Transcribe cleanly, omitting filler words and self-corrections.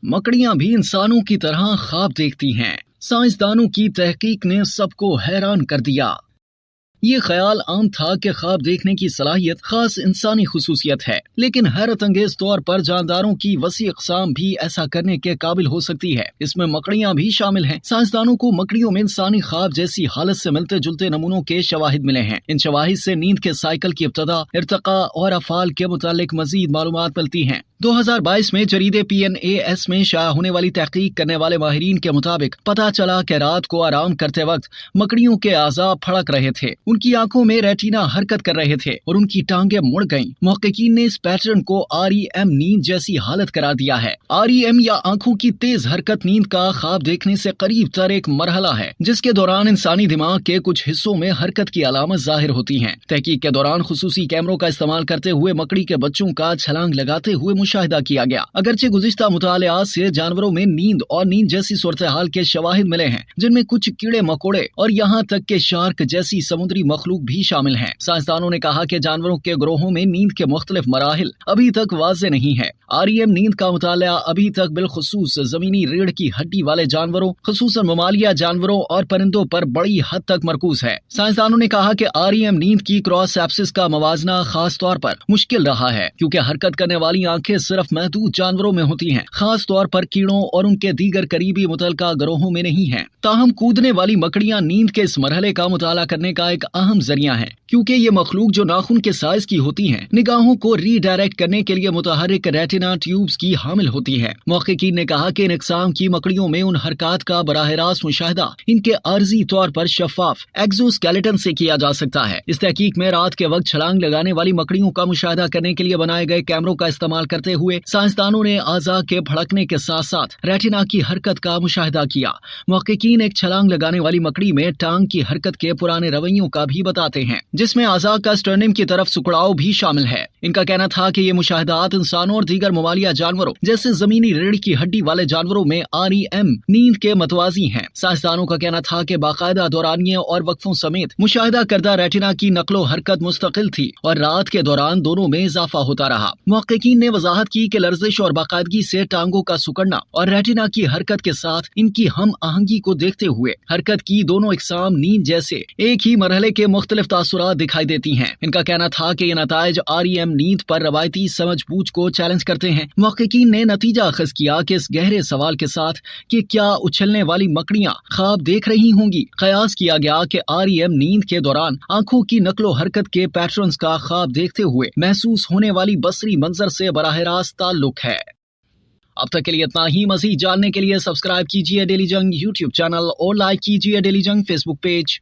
मकड़ियां भी इंसानों की तरह ख्वाब देखती हैं। साइंसदानों की तहकीक ने सबको हैरान कर दिया। ये ख्याल आम था कि ख्वाब देखने की सलाहियत खास इंसानी खुसूसियत है, लेकिन हैरत अंगेज तौर पर जानदारों की वसी अक़साम भी ऐसा करने के काबिल हो सकती है। इसमें मकड़ियां भी शामिल हैं। साइंसदानों को मकड़ियों में इंसानी ख्वाब जैसी हालत से मिलते जुलते नमूनों के शवाहिद मिले हैं। इन शवाहिद से नींद के साइकिल की इब्तदा, इर्तिका और अफ़ाल के मुतालिक मजीद मालूमात मिलती हैं। 2022 में जरीदे PNAS में शाया होने वाली तहकीक करने वाले माहिरीन के मुताबिक पता चला कि रात को आराम करते वक्त मकड़ियों के आज़ा फड़क रहे थे, उनकी आंखों में रेटिना हरकत कर रहे थे और उनकी टांगें मुड़ गईं। मुहक्किकीन ने इस पैटर्न को REM नींद जैसी हालत करार दिया है। REM या आंखों की तेज हरकत नींद का ख्वाब देखने से करीब तर एक मरहला है, जिसके दौरान इंसानी दिमाग के कुछ हिस्सों में हरकत की अलामत जाहिर होती हैं। तहकीक के दौरान खुसूसी कैमरों का इस्तेमाल करते हुए मकड़ी के बच्चों का छलांग लगाते हुए मुशाहिदा किया गया। अगरचे गुज़िश्ता मुतालियात से जानवरों में नींद और नींद जैसी सूरत हाल के शवाहिद मिले हैं, जिनमें कुछ कीड़े मकोड़े और यहाँ तक के शार्क जैसी समुद्री मखलूक भी शामिल हैं। साइंसदानों ने कहा कि जानवरों के ग्रोहों में नींद के मुख्तलिफ मराहिल अभी तक वाज़े नहीं है। REM नींद का मुताला अभी तक बिलखुसूस जमीनी रीढ़ की हड्डी वाले जानवरों, खुसूसन ममालिया जानवरों और परिंदों पर बड़ी हद तक मरकूज है। साइंसदानों ने कहा कि REM नींद की क्रॉस सेप्सिस का मवाजना खास तौर पर मुश्किल रहा है, क्योंकि हरकत करने वाली आंखें सिर्फ महदूद जानवरों में होती हैं, खास तौर पर कीड़ों और उनके दीगर करीबी मुतलका ग्रोहों में नहीं है। ताहम कूदने वाली मकड़ियां नींद के इस मरहले का मुताला करने का एक अहम जरिया है, क्योंकि ये मखलूक जो नाखून के साइज की होती हैं, निगाहों को रीडायरेक्ट करने के लिए मुतहर्रिक रेटिना ट्यूब्स की हामिल होती है। मुहक्किकीन ने कहा कि इन अक़साम की मकड़ियों में उन हरकत का बराह रास्त मुशाहिदा इनके आर्जी तौर पर शफाफ एक्सोस्केलेटन से किया जा सकता है। इस तहकीक में रात के वक्त छलांग लगाने वाली मकड़ियों का मुशाहिदा करने के लिए बनाए गए कैमरों का इस्तेमाल करते हुए साइंसदानों ने आज़ा के फड़कने के साथ साथ रेटिना की हरकत का मुशाहिदा किया। मुहक्किकीन एक छलांग लगाने वाली मकड़ी में टांग की हरकत के पुराने रवैयों का भी बताते हैं, जिसमें आज़ा का स्टर्निम की तरफ सुकड़ाव भी शामिल है। इनका कहना था कि ये मुशाहिदात इंसानों और दीगर ममालिया जानवरों जैसे जमीनी रीढ़ की हड्डी वाले जानवरों में REM नींद के मतवाजी हैं। साइंसदानों का कहना था कि बाकायदा दौरानिये और वक्फों समेत मुशाहिदा करदा रेटिना की नकलो हरकत मुस्तकिल थी और रात के दौरान दोनों में इजाफा होता रहा। मुहक्किकीन ने वजाहत की कि लर्जिश और बाकायदगी से टांगों का सुकड़ना और रेटिना की हरकत के साथ इनकी हम आहंगी को देखते हुए हरकत की दोनों इकसाम नींद जैसे एक ही मरहले के मुख्तलिफ तासुरात दिखाई देती हैं। इनका कहना था कि ये नताइज REM नींद पर रवायती समझ बूझ को चैलेंज करते हैं। मुहक्किकीन ने नतीजा अखज़ किया कि इस गहरे सवाल के साथ कि क्या उछलने वाली मकड़ियां ख्वाब देख रही होंगी, कयास किया गया कि REM नींद के दौरान आंखों की नकलो हरकत के पैटर्न्स का ख्वाब देखते हुए महसूस होने वाली बसरी मंजर से बराह रास्त ताल्लुक है। अब तक के लिए इतना ही। मज़ीद जानने के लिए सब्सक्राइब कीजिए डेली जंग YouTube चैनल और लाइक कीजिए डेली जंग Facebook पेज।